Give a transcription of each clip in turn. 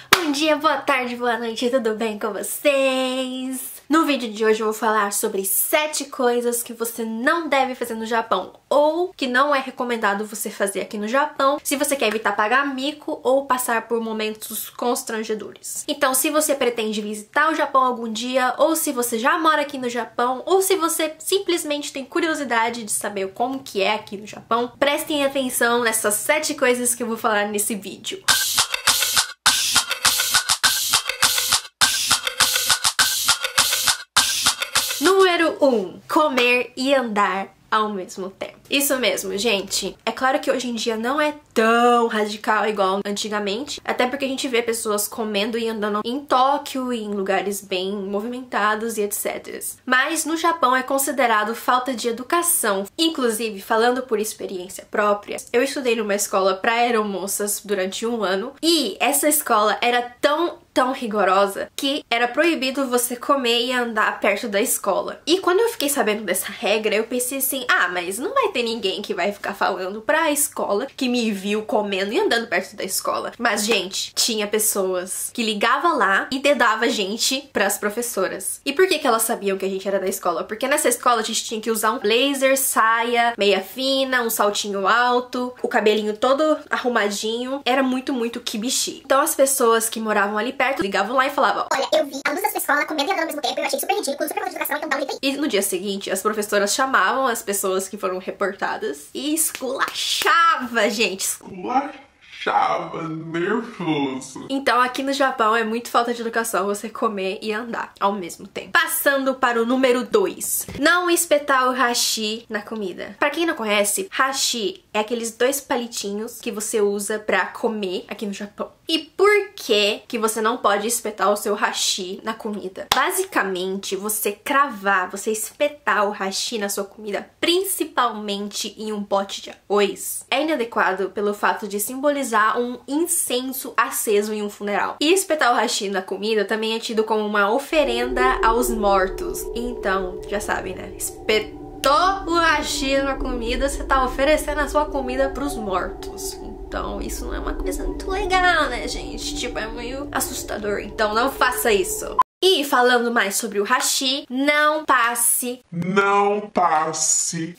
Bom dia, boa tarde, boa noite, tudo bem com vocês? No vídeo de hoje eu vou falar sobre 7 coisas que você não deve fazer no Japão ou que não é recomendado você fazer aqui no Japão se você quer evitar pagar mico ou passar por momentos constrangedores. Então, se você pretende visitar o Japão algum dia, ou se você já mora aqui no Japão, ou se você simplesmente tem curiosidade de saber como que é aqui no Japão, prestem atenção nessas 7 coisas que eu vou falar nesse vídeo. Número 1. Comer e andar ao mesmo tempo. Isso mesmo, gente. É claro que hoje em dia não é tão radical igual antigamente, até porque a gente vê pessoas comendo e andando em Tóquio e em lugares bem movimentados e etc. Mas no Japão é considerado falta de educação. Inclusive, falando por experiência própria, eu estudei numa escola para aeromoças durante 1 ano e essa escola era tão rigorosa que era proibido você comer e andar perto da escola. E quando eu fiquei sabendo dessa regra, eu pensei assim, mas não vai ter ninguém que vai ficar falando pra escola que me viu comendo e andando perto da escola. Mas, gente, tinha pessoas que ligavam lá e dedava a gente pras professoras. E por que elas sabiam que a gente era da escola? Porque nessa escola a gente tinha que usar um blazer, saia, meia fina, um saltinho alto, o cabelinho todo arrumadinho. Era muito kibishi. Então as pessoas que moravam ali perto ligavam lá e falavam: olha, eu vi alunos da sua escola comendo e andando ao mesmo tempo, eu achei super ridículo, super falta de educação, então dá um jeito aí. E no dia seguinte, as professoras chamavam as pessoas que foram reportadas e esculachava, gente. Esculachava, nervoso. Então aqui no Japão é muito falta de educação você comer e andar ao mesmo tempo. Passando para o número 2. Não espetar o hashi na comida. Pra quem não conhece, hashi é aqueles 2 palitinhos que você usa pra comer aqui no Japão. E por que você não pode espetar o seu hashi na comida? Basicamente, você espetar o hashi na sua comida, principalmente em um pote de arroz, é inadequado pelo fato de simbolizar um incenso aceso em um funeral. E espetar o hashi na comida também é tido como uma oferenda aos mortos. Então, já sabem, né? Espetou o hashi na comida, você tá oferecendo a sua comida pros mortos. Então, isso não é uma coisa muito legal, né, gente? Tipo, é meio assustador. Então, não faça isso. E falando mais sobre o hashi, não passe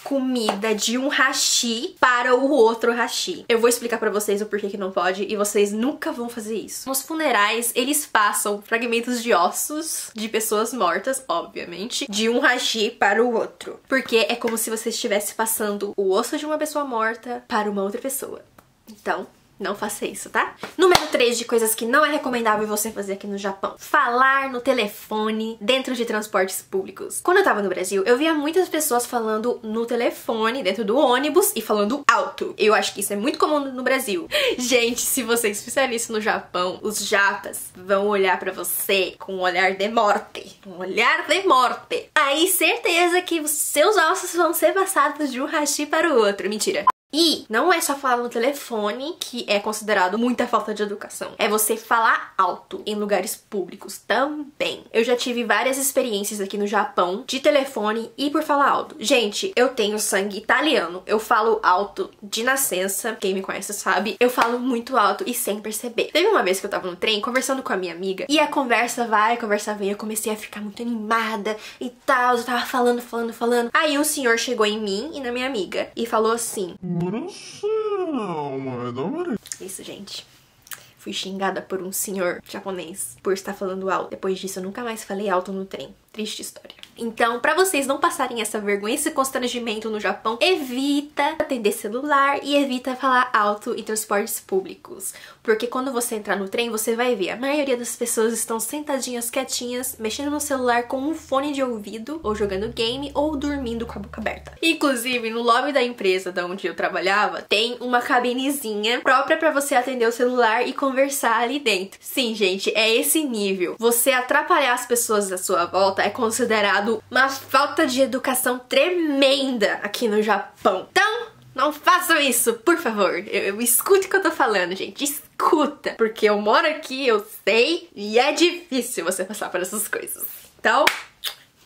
comida de um hashi para o outro hashi. Eu vou explicar pra vocês o porquê que não pode e vocês nunca vão fazer isso. Nos funerais, eles passam fragmentos de ossos de pessoas mortas, obviamente, de um hashi para o outro. Porque é como se você estivesse passando o osso de uma pessoa morta para uma outra pessoa. Então, não faça isso, tá? Número 3 de coisas que não é recomendável você fazer aqui no Japão. Falar no telefone dentro de transportes públicos. Quando eu tava no Brasil, eu via muitas pessoas falando no telefone dentro do ônibus e falando alto. Eu acho que isso é muito comum no Brasil. Gente, se vocês fizerem isso no Japão, os japas vão olhar pra você com um olhar de morte. Um olhar de morte. Aí, certeza que os seus ossos vão ser passados de um hashi para o outro. Mentira. E não é só falar no telefone que é considerado muita falta de educação. É você falar alto em lugares públicos também. Eu já tive várias experiências aqui no Japão de telefone e por falar alto. Gente, eu tenho sangue italiano. Eu falo alto de nascença. Quem me conhece sabe. Eu falo muito alto e sem perceber. Teve uma vez que eu tava no trem conversando com a minha amiga e a conversa vai, conversa vem. Eu comecei a ficar muito animada e tal. Eu tava falando. Aí um senhor chegou em mim e na minha amiga e falou assim: isso, gente. Fui xingada por um senhor japonês por estar falando alto. Depois disso, eu nunca mais falei alto no trem. Triste história. Então, pra vocês não passarem essa vergonha, esse constrangimento no Japão, evita atender celular e evita falar alto em transportes públicos. Porque quando você entrar no trem, você vai ver, a maioria das pessoas estão sentadinhas, quietinhas, mexendo no celular com um fone de ouvido, ou jogando game, ou dormindo com a boca aberta. Inclusive, no lobby da empresa da onde eu trabalhava, tem uma cabinezinha própria pra você atender o celular e conversar ali dentro. Sim, gente, é esse nível. Você atrapalhar as pessoas à sua volta é considerado uma falta de educação tremenda aqui no Japão. Então, não façam isso, por favor. Eu escute o que eu tô falando, gente. Escuta. Porque eu moro aqui, eu sei, e é difícil você passar por essas coisas. Então,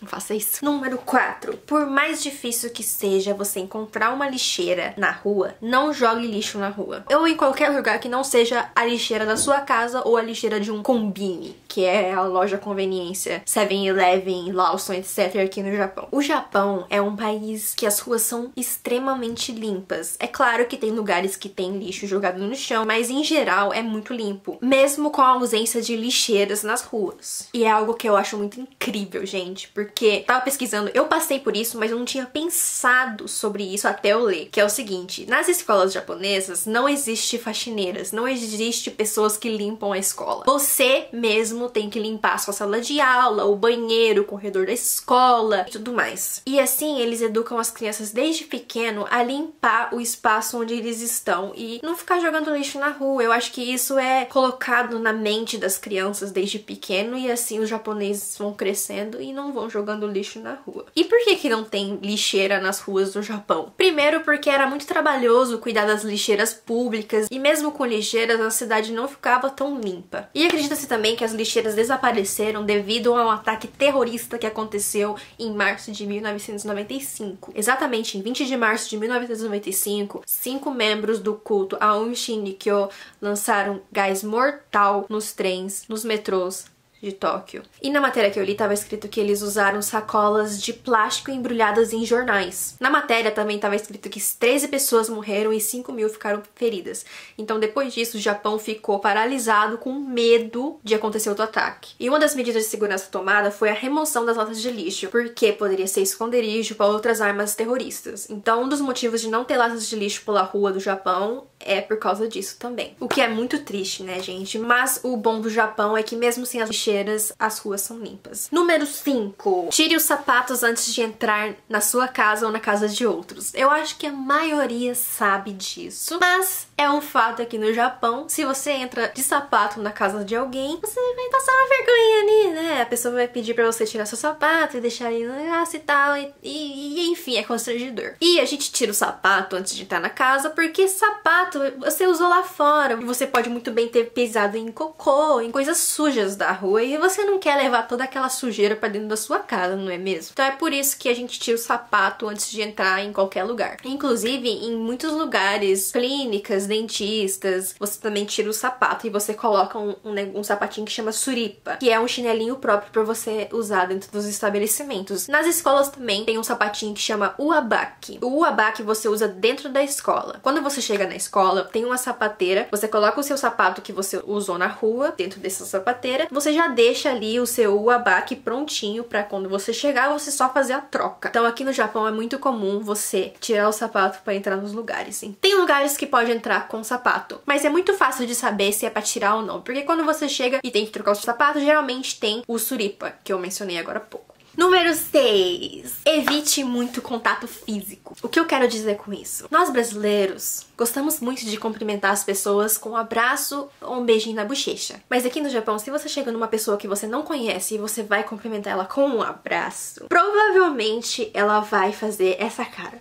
Não faça isso. Número 4. Por mais difícil que seja você encontrar uma lixeira na rua, não jogue lixo na rua. Ou em qualquer lugar que não seja a lixeira da sua casa ou a lixeira de um combine, que é a loja conveniência 7-Eleven, Lawson, etc. aqui no Japão. O Japão é um país que as ruas são extremamente limpas. É claro que tem lugares que tem lixo jogado no chão, mas em geral é muito limpo, mesmo com a ausência de lixeiras nas ruas. E é algo que eu acho muito incrível, gente, porque tava pesquisando, eu passei por isso, mas eu não tinha pensado sobre isso até eu ler, que é o seguinte: nas escolas japonesas não existe faxineiras, não existe pessoas que limpam a escola. Você mesmo tem que limpar a sua sala de aula, o banheiro, o corredor da escola e tudo mais. E assim eles educam as crianças desde pequeno a limpar o espaço onde eles estão e não ficar jogando lixo na rua. Eu acho que isso é colocado na mente das crianças desde pequeno e assim os japoneses vão crescendo e não vão jogando lixo na rua. E por que não tem lixeira nas ruas do Japão? Primeiro porque era muito trabalhoso cuidar das lixeiras públicas e mesmo com lixeiras a cidade não ficava tão limpa. E acredita-se também que as lixeiras desapareceram devido a um ataque terrorista que aconteceu em março de 1995. Exatamente em 20 de março de 1995, 5 membros do culto Aum Shinrikyo lançaram gás mortal nos trens, nos metrôs de Tóquio. E na matéria que eu li tava escrito que eles usaram sacolas de plástico embrulhadas em jornais. Na matéria também tava escrito que 13 pessoas morreram e 5.000 ficaram feridas. Então depois disso o Japão ficou paralisado com medo de acontecer outro ataque. E uma das medidas de segurança tomada foi a remoção das latas de lixo, porque poderia ser esconderijo para outras armas terroristas. Então um dos motivos de não ter latas de lixo pela rua do Japão é por causa disso também. O que é muito triste, né, gente? Mas o bom do Japão é que mesmo sem as lixeiras, as ruas são limpas. Número 5. Tire os sapatos antes de entrar na sua casa ou na casa de outros. Eu acho que a maioria sabe disso, mas é um fato aqui no Japão. Se você entra de sapato na casa de alguém, você vai passar uma vergonha ali, né? A pessoa vai pedir pra você tirar seu sapato e deixar ele no negócio e tal. E enfim, é constrangedor. E a gente tira o sapato antes de entrar na casa, porque sapato você usou lá fora. Você pode muito bem ter pisado em cocô, em coisas sujas da rua, e você não quer levar toda aquela sujeira pra dentro da sua casa, não é mesmo? Então é por isso que a gente tira o sapato antes de entrar em qualquer lugar. Inclusive, em muitos lugares, clínicas, dentistas, você também tira o sapato e você coloca um sapatinho que chama suripa, que é um chinelinho próprio pra você usar dentro dos estabelecimentos. Nas escolas também tem um sapatinho que chama uabaki. O uabaki você usa dentro da escola. Quando você chega na escola, tem uma sapateira, você coloca o seu sapato que você usou na rua dentro dessa sapateira, você já deixa ali o seu uabaki prontinho pra quando você chegar, você só fazer a troca. Então aqui no Japão é muito comum você tirar o sapato pra entrar nos lugares, sim. Tem lugares que pode entrar com sapato, mas é muito fácil de saber se é pra tirar ou não, porque quando você chega e tem que trocar o sapato, geralmente tem o suripa, que eu mencionei agora há pouco. Número 6. Evite muito contato físico. O que eu quero dizer com isso? Nós brasileiros gostamos muito de cumprimentar as pessoas com um abraço ou um beijinho na bochecha. Mas aqui no Japão, se você chega numa pessoa que você não conhece e você vai cumprimentar ela com um abraço, provavelmente ela vai fazer essa cara.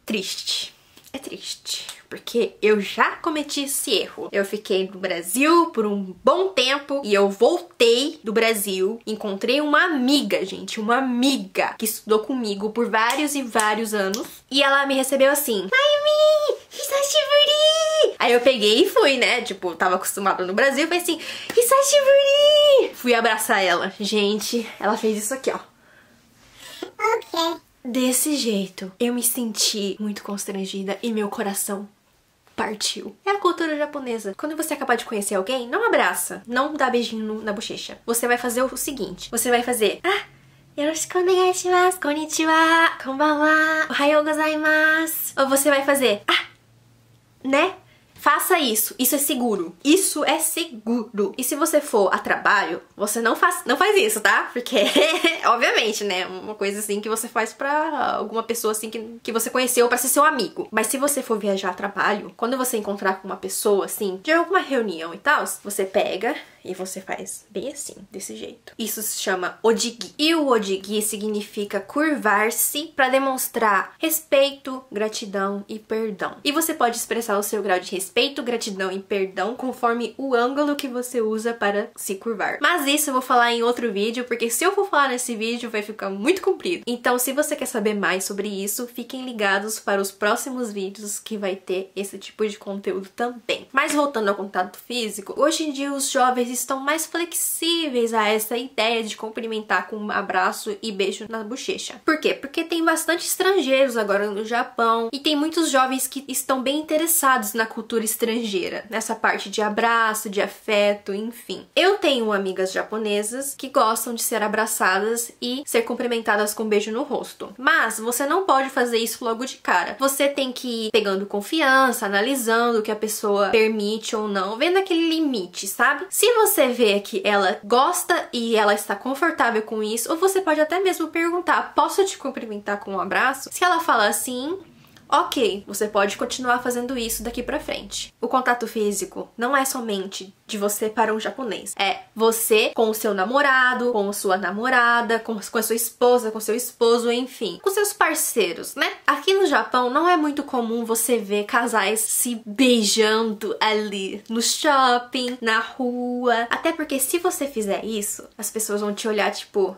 Triste. É triste, porque eu já cometi esse erro. Eu fiquei no Brasil por um bom tempo e eu voltei do Brasil, encontrei uma amiga, gente, uma amiga que estudou comigo por vários e vários anos e ela me recebeu assim: Mayumi, hisashiburi! Aí eu peguei e fui, né? Tipo, tava acostumada no Brasil, falei assim: hisashiburi! Fui abraçar ela. Gente, ela fez isso aqui, ó. Ok. Desse jeito, eu me senti muito constrangida e meu coração partiu. É a cultura japonesa. Quando você acabar de conhecer alguém, não abraça, não dá beijinho na bochecha. Você vai fazer o seguinte, você vai fazer: yoroshiku onegai shimasu, konnichiwa, konbanwa, ohayou gozaimasu. Ou você vai fazer: né? Faça isso. Isso é seguro. Isso é seguro. E se você for a trabalho, você não faz isso, tá? Porque, obviamente, né? Uma coisa assim que você faz pra alguma pessoa assim que você conheceu pra ser seu amigo. Mas se você for viajar a trabalho, quando você encontrar com uma pessoa assim, de alguma reunião e tal, você pega E você faz bem assim, desse jeito. Isso se chama ojigi. E o ojigi significa curvar-se para demonstrar respeito, gratidão e perdão. E você pode expressar o seu grau de respeito, gratidão e perdão conforme o ângulo que você usa para se curvar. Mas isso eu vou falar em outro vídeo, porque se eu for falar nesse vídeo vai ficar muito comprido. Então, se você quer saber mais sobre isso, fiquem ligados para os próximos vídeos que vai ter esse tipo de conteúdo também. Mas voltando ao contato físico, hoje em dia os jovens estão mais flexíveis a essa ideia de cumprimentar com um abraço e beijo na bochecha. Por quê? Porque tem bastante estrangeiros agora no Japão e tem muitos jovens que estão bem interessados na cultura estrangeira, nessa parte de abraço, de afeto, enfim. Eu tenho amigas japonesas que gostam de ser abraçadas e ser cumprimentadas com um beijo no rosto. Mas você não pode fazer isso logo de cara. Você tem que ir pegando confiança, analisando o que a pessoa permite ou não, vendo aquele limite, sabe? Se você vê que ela gosta e ela está confortável com isso, ou você pode até mesmo perguntar, posso te cumprimentar com um abraço? Se ela falar sim, ok, você pode continuar fazendo isso daqui pra frente. O contato físico não é somente de você para um japonês. É você com o seu namorado, com a sua namorada, com a sua esposa, com seu esposo, enfim. Com seus parceiros, né? Aqui no Japão não é muito comum você ver casais se beijando ali no shopping, na rua. Até porque se você fizer isso, as pessoas vão te olhar tipo...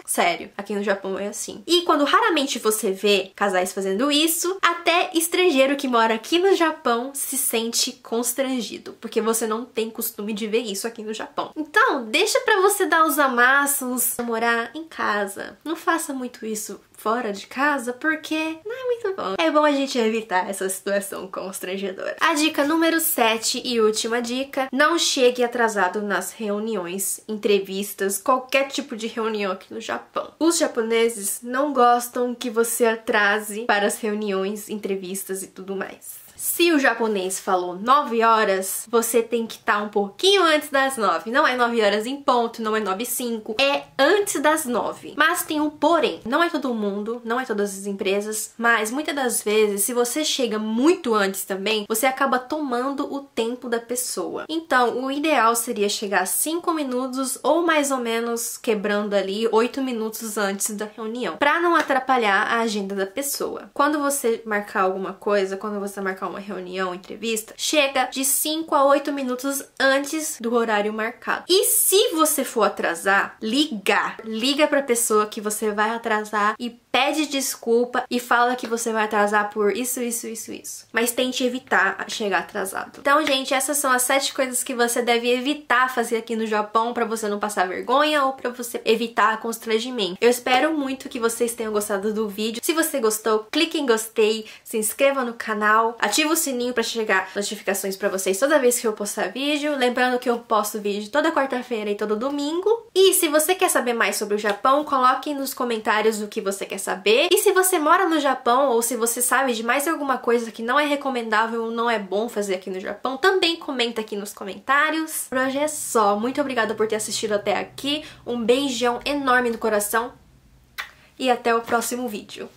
Sério, aqui no Japão é assim. E quando raramente você vê casais fazendo isso, até estrangeiro que mora aqui no Japão se sente constrangido, porque você não tem costume de ver isso aqui no Japão. Então, deixa pra você dar os amassos, namorar em casa. Não faça muito isso fora de casa, porque não é muito bom. É bom a gente evitar essa situação constrangedora. A dica número 7 e última dica: não chegue atrasado nas reuniões, entrevistas, qualquer tipo de reunião aqui no Japão. Os japoneses não gostam que você atrase para as reuniões, entrevistas e tudo mais. Se o japonês falou 9 horas, você tem que estar um pouquinho antes das 9. Não é 9 horas em ponto, não é 9h05, é antes das 9. Mas tem um porém. Não é todo mundo, não é todas as empresas, mas muitas das vezes, se você chega muito antes também, você acaba tomando o tempo da pessoa. Então, o ideal seria chegar 5 minutos ou mais ou menos quebrando ali 8 minutos antes da reunião, para não atrapalhar a agenda da pessoa. Quando você marcar alguma coisa, quando você marcar uma reunião, entrevista, chega de 5 a 8 minutos antes do horário marcado. E se você for atrasar, liga pra pessoa que você vai atrasar e pede desculpa e fala que você vai atrasar por isso. Mas tente evitar chegar atrasado. Então, gente, essas são as 7 coisas que você deve evitar fazer aqui no Japão pra você não passar vergonha ou pra você evitar constrangimento. Eu espero muito que vocês tenham gostado do vídeo. Se você gostou, clique em gostei, se inscreva no canal, ativa o sininho pra chegar notificações pra vocês toda vez que eu postar vídeo. Lembrando que eu posto vídeo toda quarta-feira e todo domingo. E se você quer saber mais sobre o Japão, coloque nos comentários o que você quer saber. E se você mora no Japão ou se você sabe de mais alguma coisa que não é recomendável ou não é bom fazer aqui no Japão, também comenta aqui nos comentários. Por hoje é só. Muito obrigada por ter assistido até aqui. Um beijão enorme no coração e até o próximo vídeo.